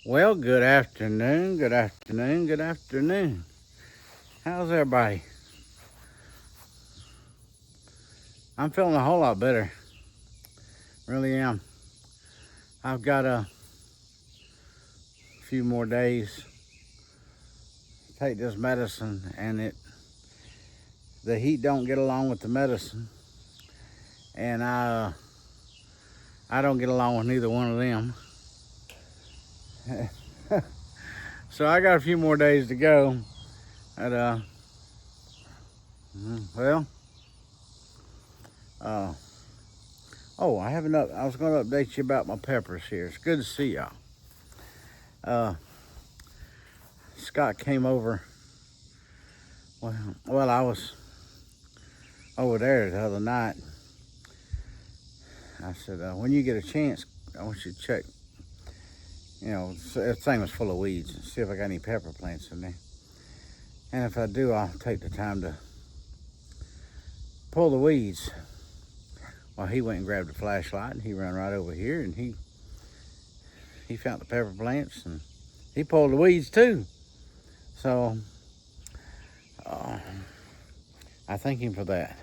Well, good afternoon, good afternoon, good afternoon. How's everybody? I'm feeling a whole lot better. Really am. I've got a few more days to take this medicine, and the heat don't get along with the medicine, and I don't get along with neither one of them. So I got a few more days to go. At I haven't I was going to update you about my peppers here. It's good to see y'all. Scott came over. Well, I was over there the other night. I said, when you get a chance, I want you to check. The thing was full of weeds, and see if I got any pepper plants in there. And if I do, I'll take the time to pull the weeds. Well, he went and grabbed a flashlight, and he ran right over here, and he found the pepper plants, and he pulled the weeds too. So I thank him for that.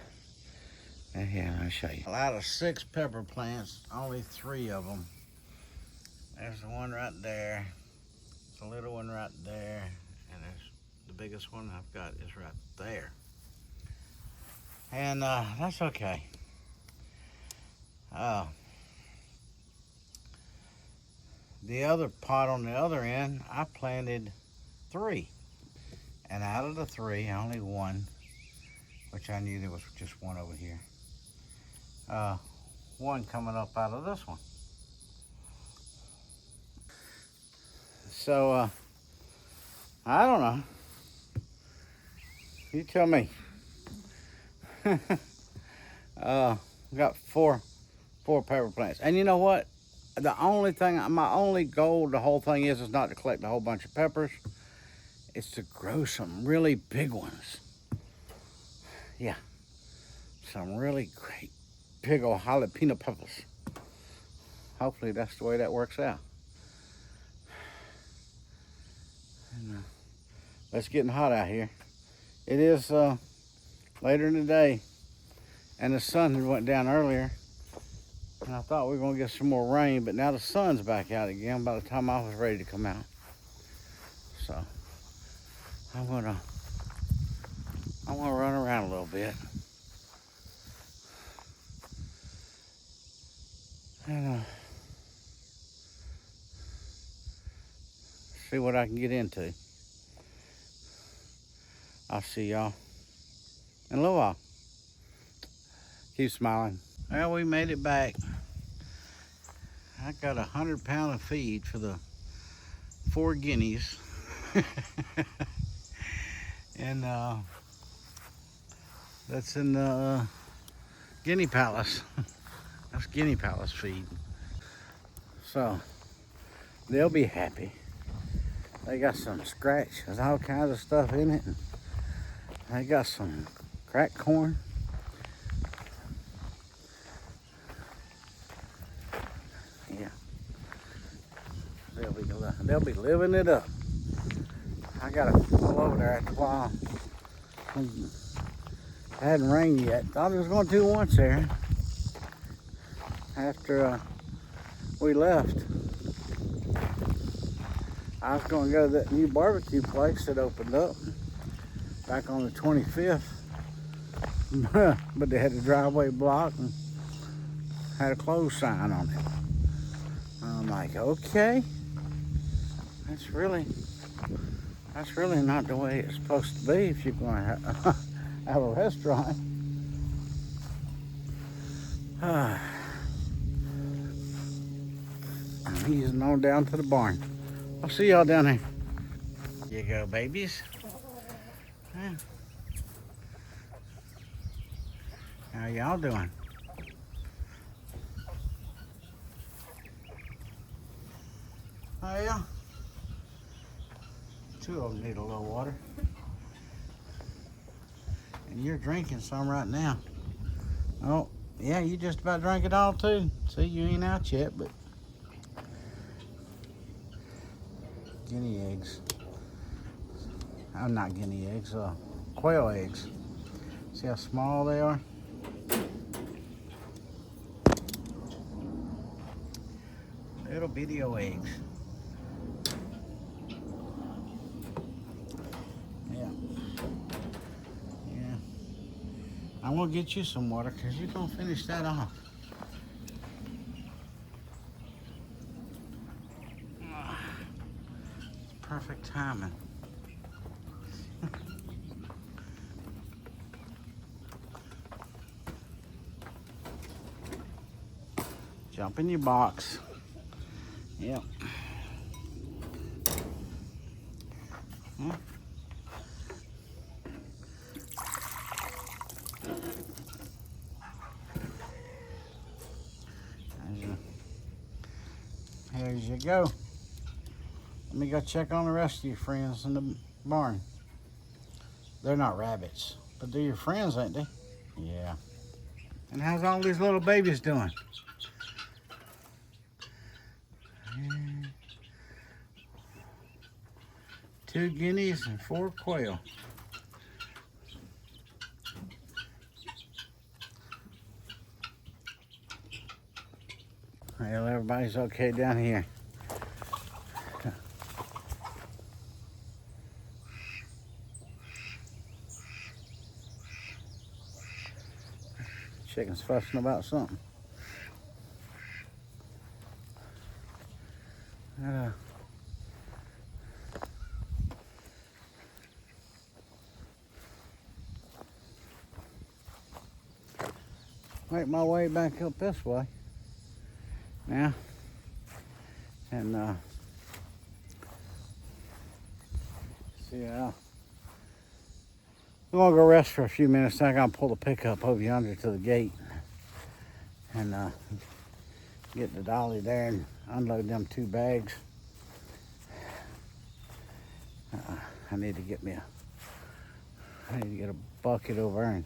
And here, let me show you. Out of 6 pepper plants, only 3 of them. There's the one right there. There's a little one right there, and there's the biggest one I've got is right there. And that's okay. The other pot on the other end, I planted 3. And out of the 3, only 1, which I knew there was just 1 over here. 1 coming up out of this one. So, I don't know. You tell me. Got four pepper plants. And you know what? My only goal, the whole thing is not to collect a whole bunch of peppers. It's to grow some really big ones. Yeah. Some really great big old jalapeno peppers. Hopefully that's the way that works out. And, it's getting hot out here. It is later in the day, and the sun went down earlier, and I thought we were going to get some more rain, but now the sun's back out again by the time I was ready to come out. So I'm gonna run around a little bit and see what I can get into. I'll see y'all in a little while. Keep smiling. Well, we made it back. I got 100 pounds of feed for the 4 guineas. And that's in the guinea palace. That's guinea palace feed. So they'll be happy. They got some scratch. There's all kinds of stuff in it. They got some cracked corn. Yeah. They'll be living it up. I gotta pull over there after a while. It hadn't rained yet. Thought it was going to once there. After we left, I was going to go to that new barbecue place that opened up back on the 25th. But they had the driveway blocked and had a closed sign on it. I'm like, okay, that's really not the way it's supposed to be if you're going to have a restaurant. I'm easing on down to the barn. I'll see y'all down there. Here you go, babies. Yeah. How y'all doing? Oh yeah. 2 of them need a little water. And you're drinking some right now. Oh, yeah, you just about drank it all too. See, you ain't out yet, but guinea eggs. Not guinea eggs, quail eggs. See how small they are? Little video eggs. Yeah. Yeah. I'm gonna get you some water because you're gonna finish that off. Perfect timing. Jump in your box. Yep. Here you go. Let me go check on the rest of your friends in the barn. They're not rabbits, but they're your friends, ain't they? Yeah. And how's all these little babies doing? Two guineas and 4 quail. Well, everybody's okay down here. Chicken's fussing about something. Make my way back up this way now, and see how. I'm gonna go rest for a few minutes. I gotta pull the pickup over yonder to the gate and get the dolly there and unload them 2 bags. I need to get a bucket over there and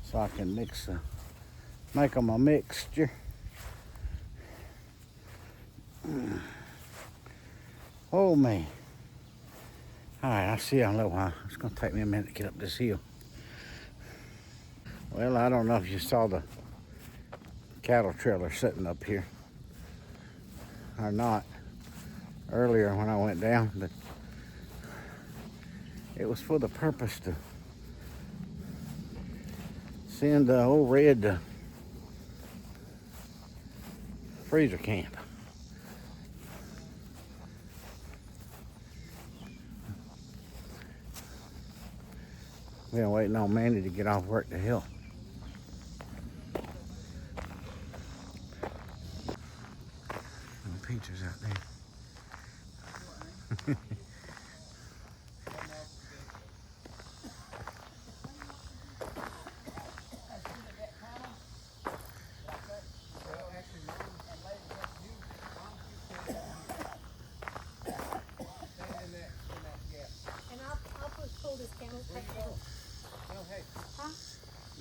so I can make them a mixture. Oh man. All right, I'll see you in a little while. It's gonna take me a minute to get up this hill. Well, I don't know if you saw the cattle trailer sitting up here or not earlier when I went down, but it was for the purpose to send old Red to freezer camp. Been waiting on Mandy to get off work to help. Peaches out there.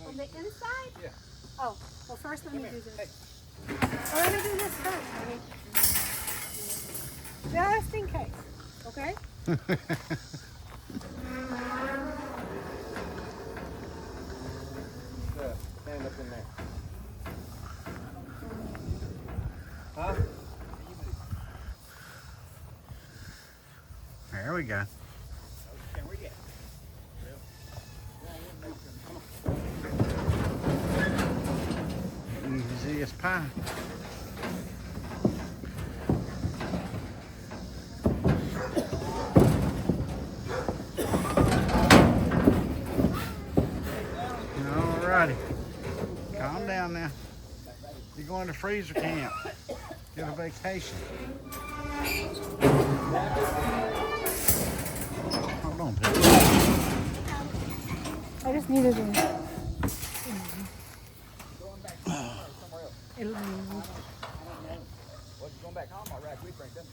On the inside? Yeah. Oh, well first let me do this. Oh, let me do this first. Just in case, okay? Stand up in there. Huh? There we go. Can we get? Easy as pie. Alrighty. Calm down now. You're going to freezer camp. Get a vacation. Hold on, Pete. I just needed to. It'll be. Well, going back home, all right, we drink them.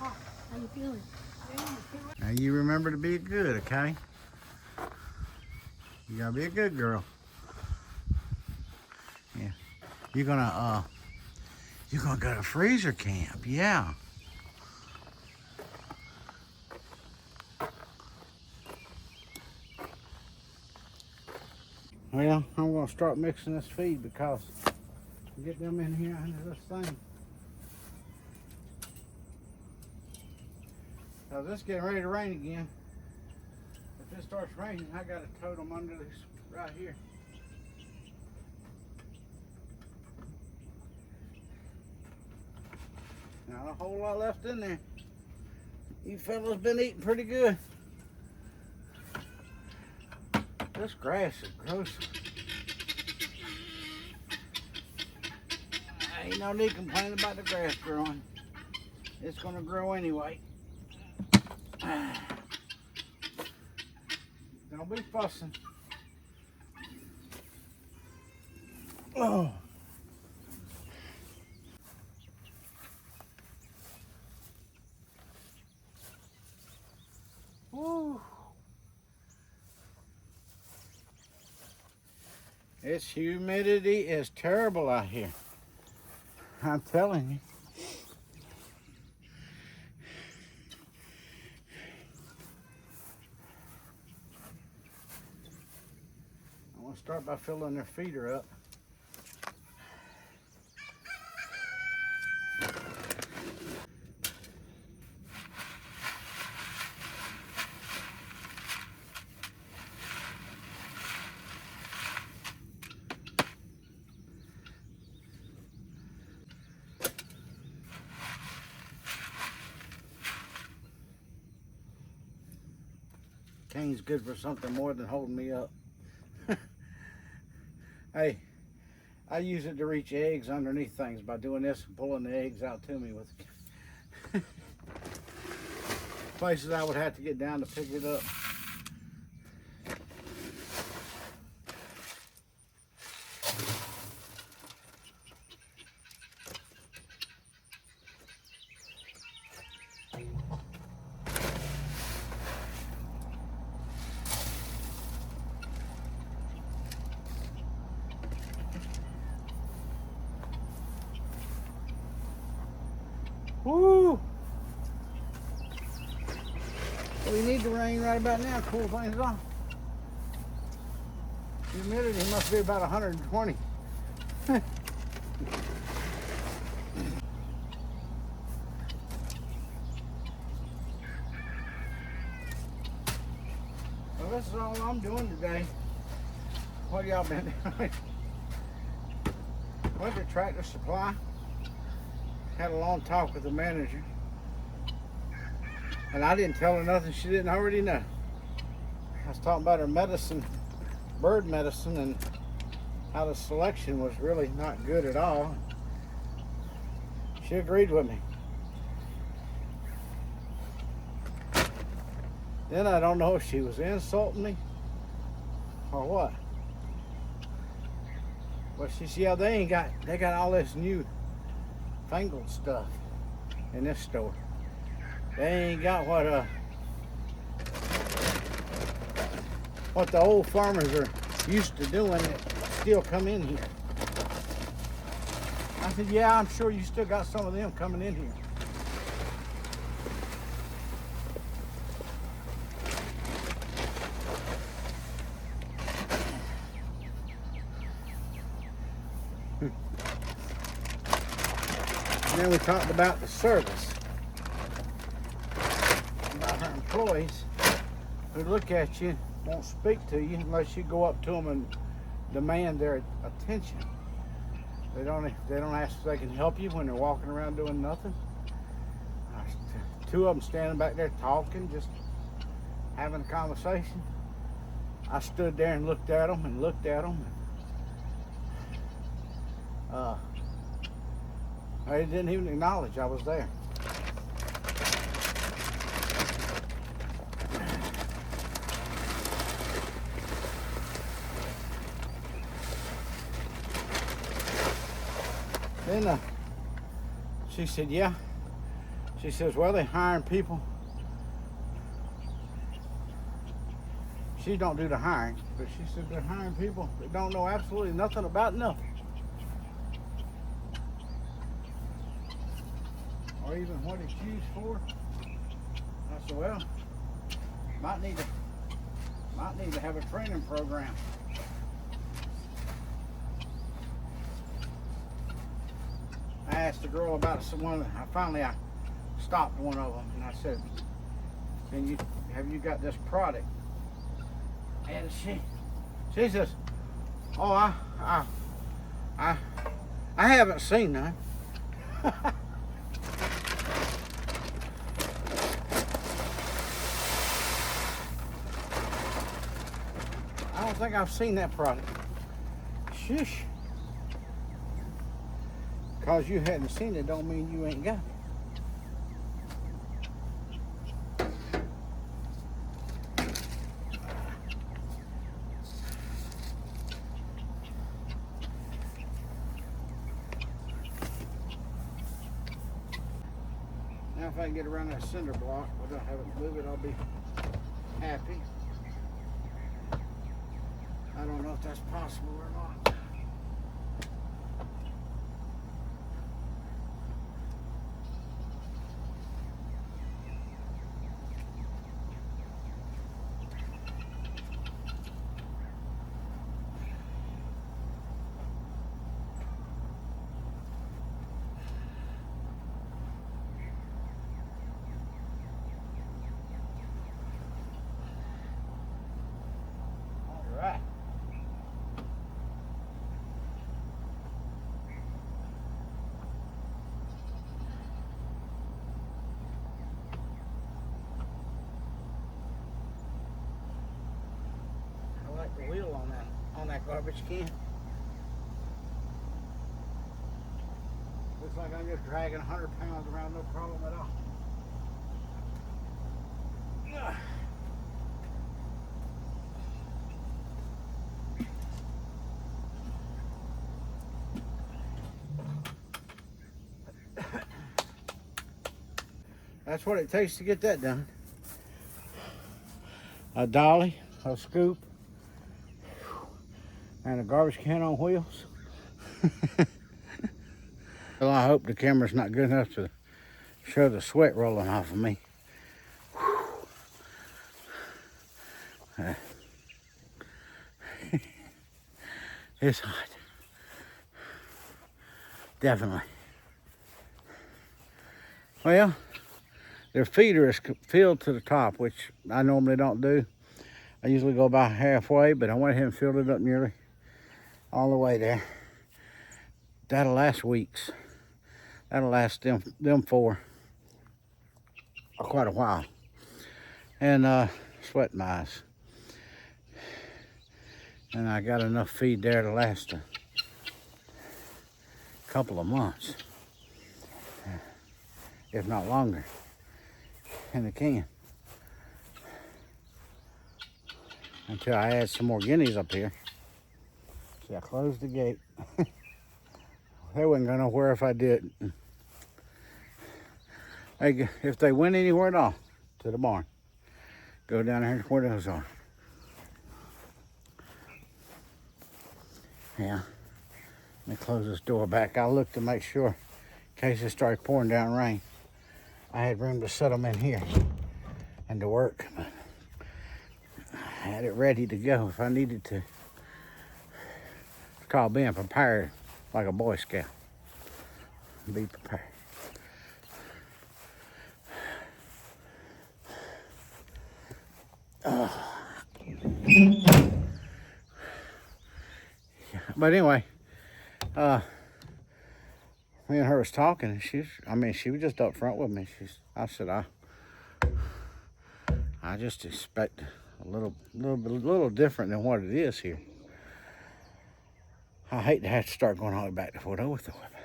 How you feeling? Now you remember to be good, okay? You gotta be a good girl. You're gonna go to freezer camp, yeah. Well, I'm gonna start mixing this feed because get them in here under this thing. Now this getting ready to rain again. If it starts raining, I gotta tote them under this right here. Not a whole lot left in there. You fellas been eating pretty good. This grass is gross. Ain't no need complaining about the grass growing. It's gonna grow anyway. Don't be fussing. Oh. Woo. This humidity is terrible out here. I'm telling you. I'm gonna start by filling their feeder up. Cane's good for something more than holding me up. Hey, I use it to reach eggs underneath things by doing this and pulling the eggs out to me with places I would have to get down to pick it up. Woo! We need the rain right about now to cool things off. Humidity must be about 120. Well, this is all I'm doing today. What y'all been doing? Went to Tractor Supply. Had a long talk with the manager. And I didn't tell her nothing she didn't already know. I was talking about her medicine, bird medicine, and how the selection was really not good at all. She agreed with me. Then I don't know if she was insulting me or what. But she said, yeah, they got all this new fangled stuff in this store. They ain't got what the old farmers are used to doing that still come in here. I said, yeah, I'm sure you still got some of them coming in here. And then we talked about the service. About her employees who look at you, won't speak to you unless you go up to them and demand their attention. They don't ask if they can help you when they're walking around doing nothing. Two of them standing back there talking, just having a conversation. I stood there and looked at them and looked at them. They didn't even acknowledge I was there. Then she said, yeah. She says, well, they're hiring people. She don't do the hiring, but she said they're hiring people that don't know absolutely nothing about nothing. or even what it's used for. I said, well, might need to have a training program. I asked the girl about one. I stopped one of them and I said, have you got this product? And she says, oh, I haven't seen none. I don't think I've seen that product. Shush. Because you hadn't seen it don't mean you ain't got it. Now if I can get around that cinder block without having to move it, I'll be happy. I don't know if that's possible or not. All right. I like the wheel on that garbage can. Looks like I'm just dragging 100 pounds around, no problem at all. That's what it takes to get that done. A dolly, a scoop, and a garbage can on wheels. Well, I hope the camera's not good enough to show the sweat rolling off of me. It's hot. Definitely. Well, their feeder is filled to the top, which I normally don't do. I usually go about halfway, but I went ahead and filled it up nearly all the way there. That'll last weeks. That'll last them four quite a while. And sweating my eyes. And I got enough feed there to last a couple of months, if not longer, in the can. Until I add some more guineas up here. See, I closed the gate. They wouldn't go nowhere if I did. If they went anywhere at all, to the barn. Go down here where those are. Yeah. Let me close this door back. I'll look to make sure, in case it started pouring down rain, I had room to set them in here and to work. But I had it ready to go if I needed to. It's called being prepared, like a Boy Scout. Be prepared. But anyway, me and her was talking, and she was just up front with me. I said, I just expect a little different than what it is here. I hate to have to start going all the way back to Fort Oglethorpe.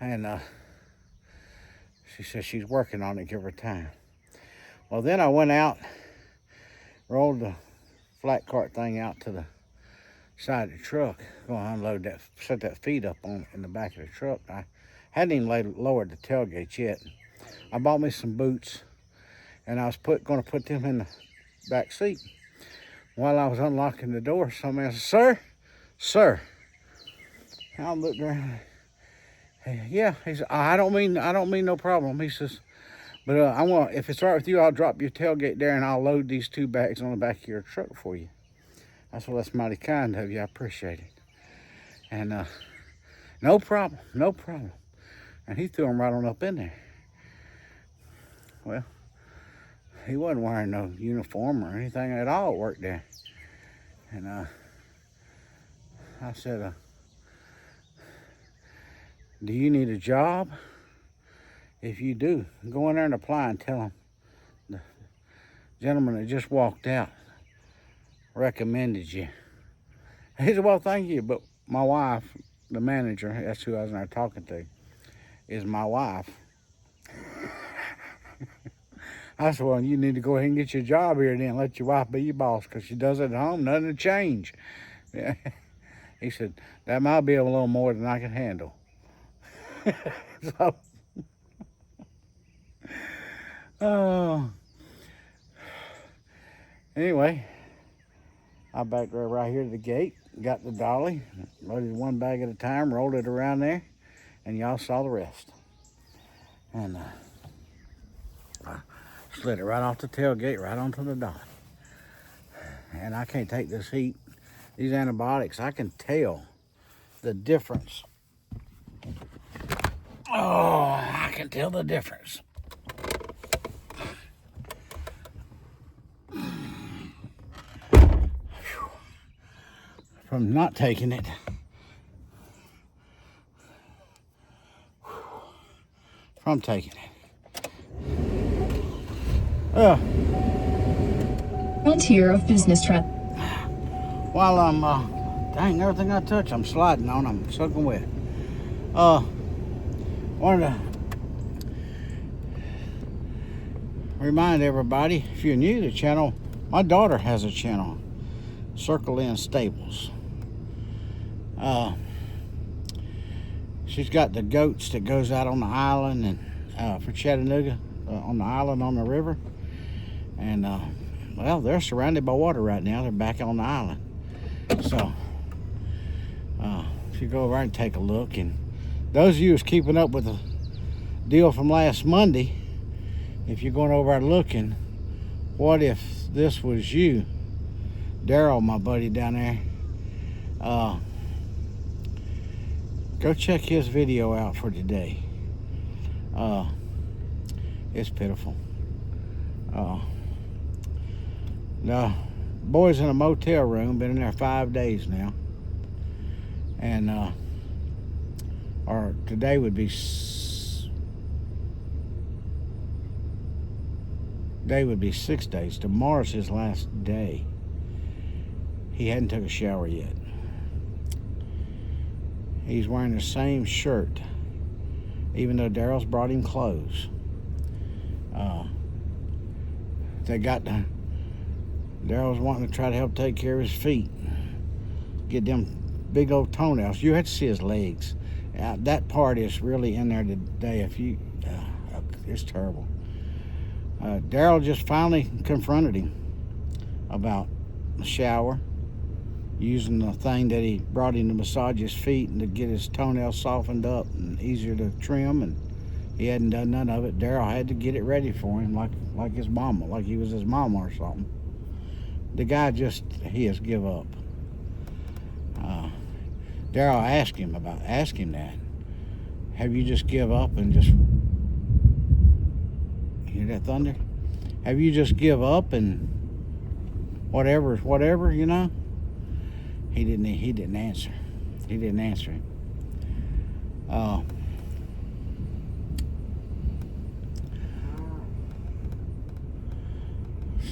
And she says she's working on it, give her time. Well, then I went out, rolled the flat cart thing out to the side of the truck, go unload that, set that feed up on in the back of the truck. I hadn't even lowered the tailgate yet. I bought me some boots, and I was going to put them in the back seat. While I was unlocking the door, somebody said, sir. And I looked around. Yeah, he said, I don't mean no problem. He says, but I want, if it's all right with you, I'll drop your tailgate there and I'll load these 2 bags on the back of your truck for you. I said, well, that's mighty kind of you. I appreciate it. And no problem, no problem. And he threw them right on up in there. Well, he wasn't wearing no uniform or anything at all at work there. And I said, do you need a job? If you do, go in there and apply and tell them the gentleman that just walked out recommended you. He said, well, thank you, but my wife, the manager, that's who I was in there talking to, is my wife. I said, well, you need to go ahead and get your job here then. Let your wife be your boss, because she does it at home. Nothing to change. Yeah. He said, that might be a little more than I can handle. So, anyway, I backed right here to the gate, got the dolly, loaded 1 bag at a time, rolled it around there, and y'all saw the rest. And I slid it right off the tailgate, right onto the dolly. And I can't take this heat, these antibiotics, I can tell the difference. Oh, I can tell the difference. From not taking it. From taking it. Frontier of business trend. While I'm, dang, everything I touch, I'm sliding on, I'm soaking wet. Wanted to remind everybody, if you're new to the channel, my daughter has a channel, Circle In Stables. She's got the goats that goes out on the island and for Chattanooga, on the island on the river. And well, they're surrounded by water right now. They're back on the island. So if you go over and take a look, and those of you who's keeping up with the deal from last Monday, if you're going over and looking, what if this was you? Daryl, my buddy down there, go check his video out for today. It's pitiful. The boy's in a motel room, been in there 5 days now, and or today would be 6 days. Tomorrow's his last day. He hadn't took a shower yet. He's wearing the same shirt, even though Daryl's brought him clothes. Daryl's wanting to try to help take care of his feet, get them big old toenails. You have to see his legs. That part is really in there today. It's terrible. Daryl just finally confronted him about the shower, using the thing that he brought him to massage his feet and to get his toenails softened up and easier to trim, and he hadn't done none of it. Daryl had to get it ready for him like his mama, like he was his mama or something. The guy he has give up. Daryl asked him that. Have you just give up and just, hear that thunder? Have you just give up and whatever is whatever, you know? He didn't answer. He didn't answer him.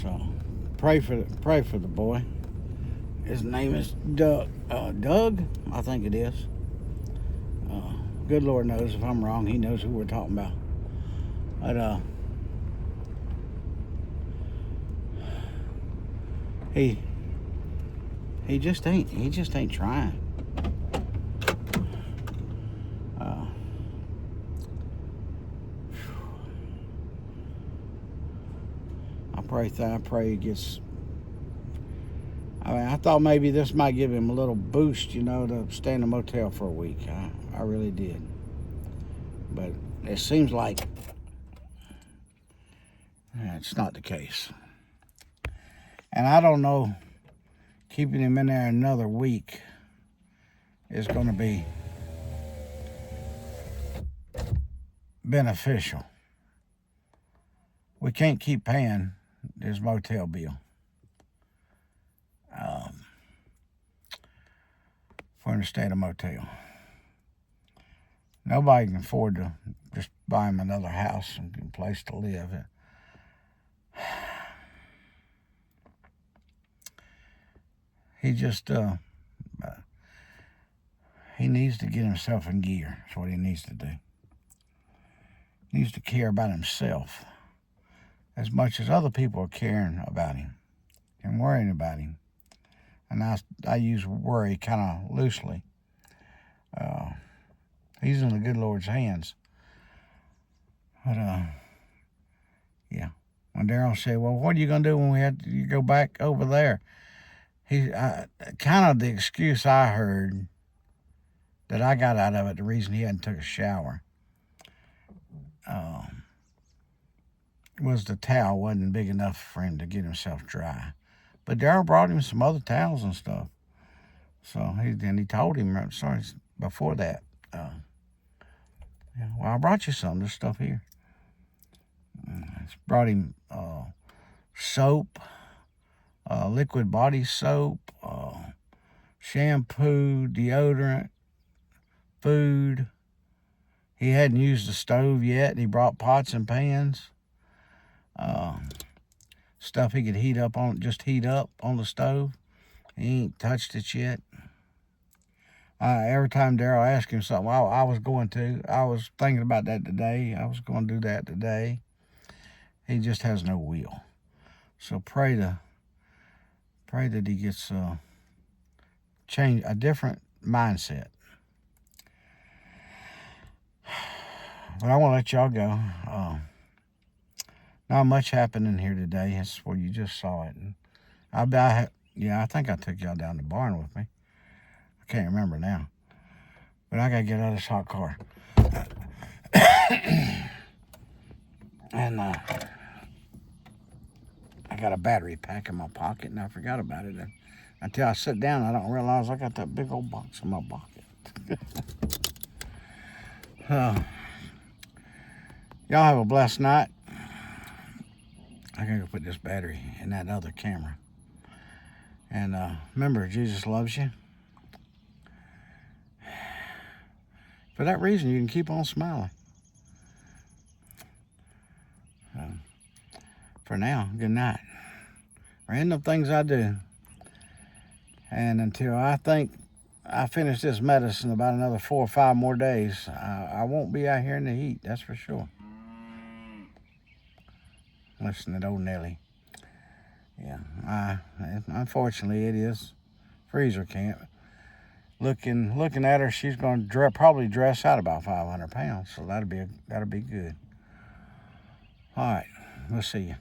So pray for the boy. His name is Doug. Doug, I think it is. Good Lord knows if I'm wrong. He knows who we're talking about. But he just ain't trying. I pray he gets. I thought maybe this might give him a little boost, you know, to stay in a motel for a week. I really did. But it seems like it's not the case. And I don't know, keeping him in there another week is going to be beneficial. We can't keep paying his motel bill for him to stay at a motel. Nobody can afford to just buy him another house and a place to live. He just, he needs to get himself in gear. That's what he needs to do. He needs to care about himself as much as other people are caring about him and worrying about him. And I use worry kind of loosely. He's in the good Lord's hands. But, yeah. When Daryl said, well, what are you going to do when we have to go back over there? Kind of the excuse I heard that I got out of it, the reason he hadn't took a shower, was the towel wasn't big enough for him to get himself dry. But Daryl brought him some other towels and stuff. So he told him, sorry, before that, yeah, well, I brought you some of this stuff here. Brought him soap, liquid body soap, shampoo, deodorant, food. He hadn't used the stove yet. He brought pots and pans, stuff he could heat up on the stove. He ain't touched it yet. Every time Daryl asked him something, I was thinking about that today. I was going to do that today. He just has no will. So pray that he gets a different mindset. But I want to let y'all go. Not much happening here today. That's where you just saw it. And I think I took y'all down the barn with me. I can't remember now. But I got to get out of this hot car. And I got a battery pack in my pocket, and I forgot about it. And until I sit down, I don't realize I got that big old box in my pocket. Y'all have a blessed night. I gotta go put this battery in that other camera. And remember, Jesus loves you. For that reason, you can keep on smiling. For now, good night. Random things I do. And until I think I finish this medicine about another 4 or 5 more days, I won't be out here in the heat, that's for sure. Listen to old Nellie. Yeah, unfortunately it is freezer camp. Looking at her, she's going to probably dress out about 500 pounds, so that'll be good. All right, we'll see you.